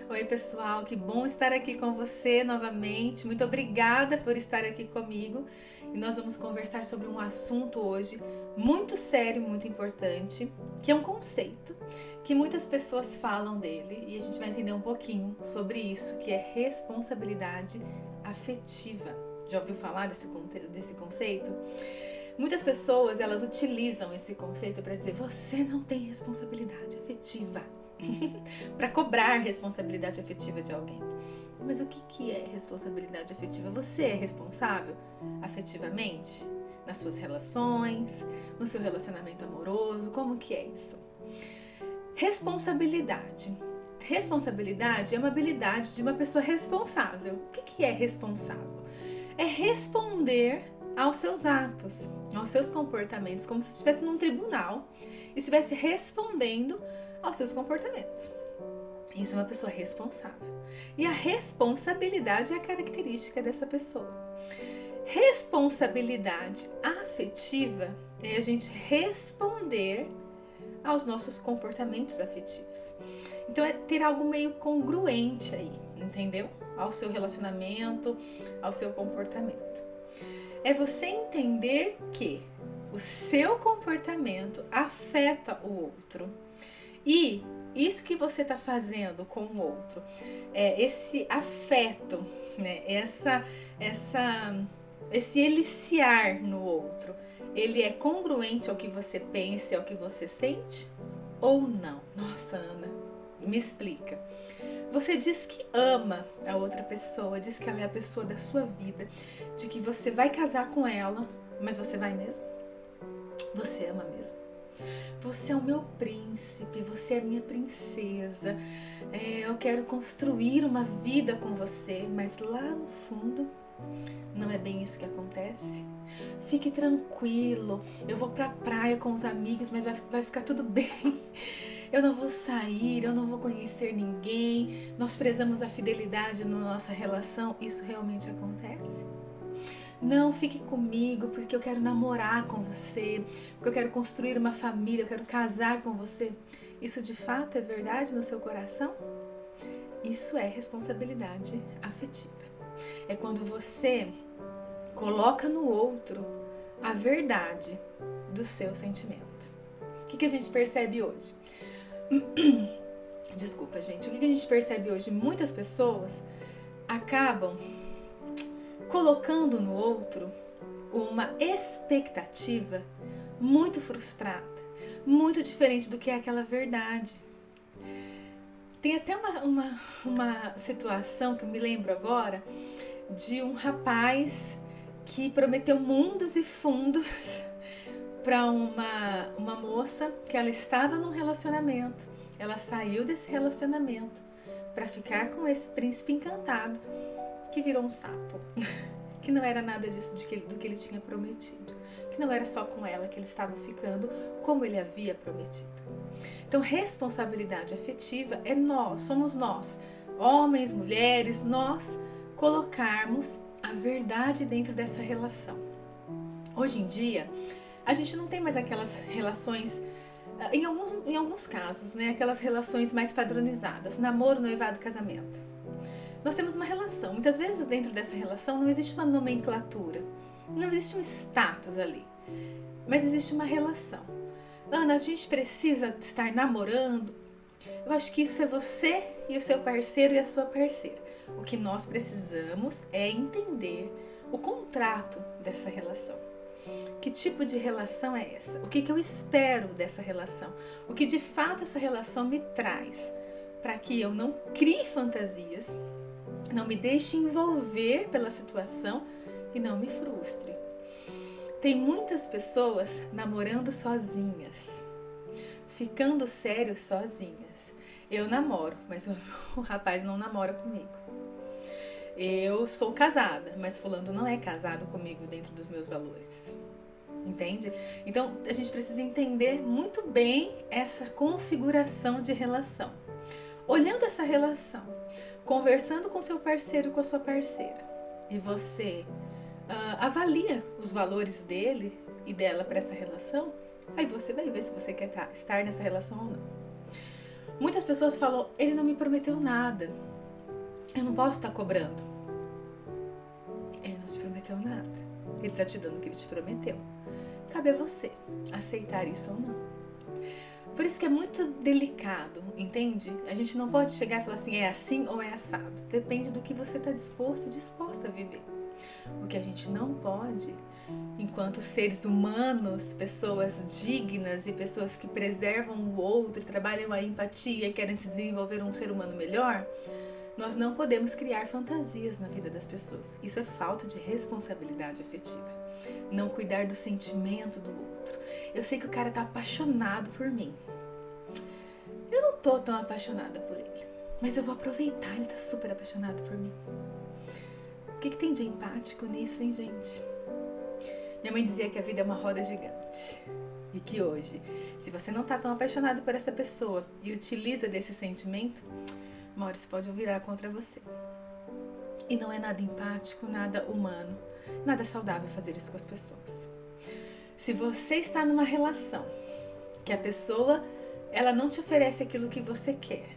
Oi, pessoal, que bom estar aqui com você novamente. Muito obrigada por estar aqui comigo. E nós vamos conversar sobre um assunto hoje muito sério, muito importante, que é um conceito que muitas pessoas falam dele e a gente vai entender um pouquinho sobre isso, que é responsabilidade afetiva. Já ouviu falar desse conceito? Muitas pessoas, elas utilizam esse conceito para dizer: você não tem responsabilidade afetiva. Para cobrar responsabilidade afetiva de alguém. Mas o que é responsabilidade afetiva? Você é responsável afetivamente? Nas suas relações, no seu relacionamento amoroso? Como que é isso? Responsabilidade. Responsabilidade é uma habilidade de uma pessoa responsável. O que é responsável? É responder aos seus atos, aos seus comportamentos, como se estivesse num tribunal e estivesse respondendo aos seus comportamentos. Isso é uma pessoa responsável. E a responsabilidade é a característica dessa pessoa. Responsabilidade afetiva é a gente responder aos nossos comportamentos afetivos. Então é ter algo meio congruente aí, entendeu? Ao seu relacionamento, ao seu comportamento. É você entender que o seu comportamento afeta o outro. E isso que você está fazendo com o outro, esse afeto, né? Esse eliciar no outro, ele é congruente ao que você pensa e ao que você sente? Ou não? Nossa, Ana, me explica. Você diz que ama a outra pessoa, diz que ela é a pessoa da sua vida, de que você vai casar com ela, mas você vai mesmo? Você ama mesmo? Você é o meu príncipe, você é a minha princesa, eu quero construir uma vida com você, mas lá no fundo não é bem isso que acontece. Fique tranquilo, eu vou pra praia com os amigos, mas vai ficar tudo bem. Eu não vou sair, eu não vou conhecer ninguém, nós prezamos a fidelidade na nossa relação. Isso realmente acontece? Não, fique comigo porque eu quero namorar com você, porque eu quero construir uma família, eu quero casar com você. Isso de fato é verdade no seu coração? Isso é responsabilidade afetiva. É quando você coloca no outro a verdade do seu sentimento. O que a gente percebe hoje? Desculpa, gente. O que a gente percebe hoje? Muitas pessoas acabam colocando no outro uma expectativa muito frustrada, muito diferente do que é aquela verdade. Tem até uma situação que eu me lembro agora de um rapaz que prometeu mundos e fundos para uma moça que ela estava num relacionamento. Ela saiu desse relacionamento para ficar com esse príncipe encantado que virou um sapo, que não era nada disso do que ele tinha prometido, que não era só com ela que ele estava ficando como ele havia prometido. Então, responsabilidade afetiva é somos nós, homens, mulheres, nós colocarmos a verdade dentro dessa relação. Hoje em dia, a gente não tem mais aquelas relações, em alguns casos, né, aquelas relações mais padronizadas, namoro, noivado, casamento. Nós temos uma relação. Muitas vezes dentro dessa relação não existe uma nomenclatura, não existe um status ali, mas existe uma relação. Ana, a gente precisa estar namorando? Eu acho que isso é você e o seu parceiro e a sua parceira. O que nós precisamos é entender o contrato dessa relação. Que tipo de relação é essa? O que eu espero dessa relação? O que de fato essa relação me traz? Para que eu não crie fantasias, não me deixe envolver pela situação e não me frustre. Tem muitas pessoas namorando sozinhas, ficando sério sozinhas. Eu namoro, mas o rapaz não namora comigo. Eu sou casada, mas fulano não é casado comigo dentro dos meus valores. Entende? Então a gente precisa entender muito bem essa configuração de relação. Olhando essa relação, conversando com seu parceiro, com a sua parceira, e você avalia os valores dele e dela para essa relação, aí você vai ver se você quer estar nessa relação ou não. Muitas pessoas falam, ele não me prometeu nada, eu não posso estar cobrando. Ele não te prometeu nada, ele está te dando o que ele te prometeu. Cabe a você aceitar isso ou não. Por isso que é muito delicado, entende? A gente não pode chegar e falar assim, é assim ou é assado. Depende do que você está disposto e disposta a viver. O que a gente não pode, enquanto seres humanos, pessoas dignas e pessoas que preservam o outro, trabalham a empatia e querem se desenvolver um ser humano melhor, nós não podemos criar fantasias na vida das pessoas. Isso é falta de responsabilidade afetiva. Não cuidar do sentimento do outro. Eu sei que o cara tá apaixonado por mim. Eu não tô tão apaixonada por ele, mas eu vou aproveitar, ele tá super apaixonado por mim. O que tem de empático nisso, hein, gente? Minha mãe dizia que a vida é uma roda gigante. E que hoje, se você não tá tão apaixonado por essa pessoa e utiliza desse sentimento, uma hora isso pode virar contra você. E não é nada empático, nada humano, nada saudável fazer isso com as pessoas. Se você está numa relação que a pessoa, ela não te oferece aquilo que você quer,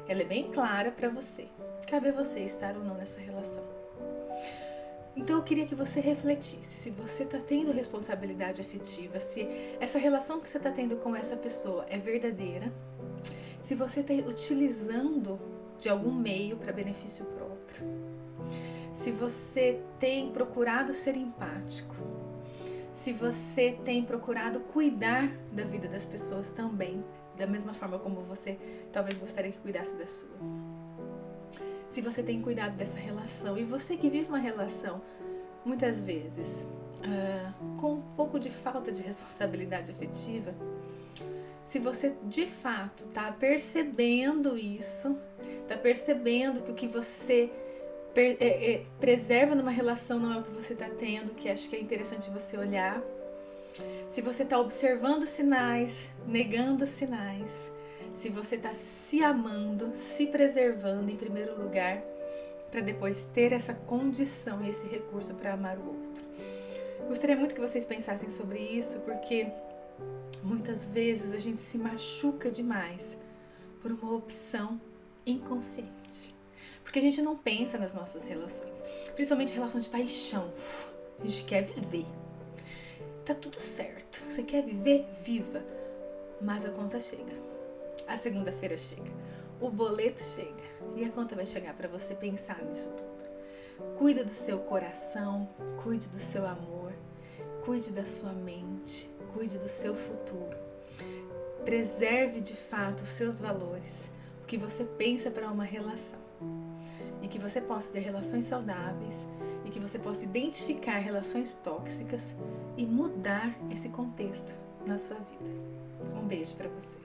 ela é bem clara para você, cabe a você estar ou não nessa relação. Então eu queria que você refletisse, se você está tendo responsabilidade afetiva, se essa relação que você está tendo com essa pessoa é verdadeira, se você está utilizando de algum meio para benefício próprio, se você tem procurado ser empático, se você tem procurado cuidar da vida das pessoas também, da mesma forma como você talvez gostaria que cuidasse da sua. Se você tem cuidado dessa relação, e você que vive uma relação, muitas vezes, com um pouco de falta de responsabilidade afetiva, se você de fato está percebendo isso, está percebendo que o que você preserva numa relação não é o que você está tendo, que acho que é interessante você olhar. Se você está observando sinais, negando sinais, se você está se amando, se preservando em primeiro lugar, para depois ter essa condição e esse recurso para amar o outro. Gostaria muito que vocês pensassem sobre isso, porque muitas vezes a gente se machuca demais por uma opção inconsciente. Porque a gente não pensa nas nossas relações, principalmente relação de paixão. A gente quer viver. Tá tudo certo. Você quer viver? Viva. Mas a conta chega. A segunda-feira chega. O boleto chega. E a conta vai chegar para você pensar nisso tudo. Cuida do seu coração, cuide do seu amor, cuide da sua mente, cuide do seu futuro. Preserve de fato os seus valores, o que você pensa para uma relação. E que você possa ter relações saudáveis e que você possa identificar relações tóxicas e mudar esse contexto na sua vida. Um beijo para você.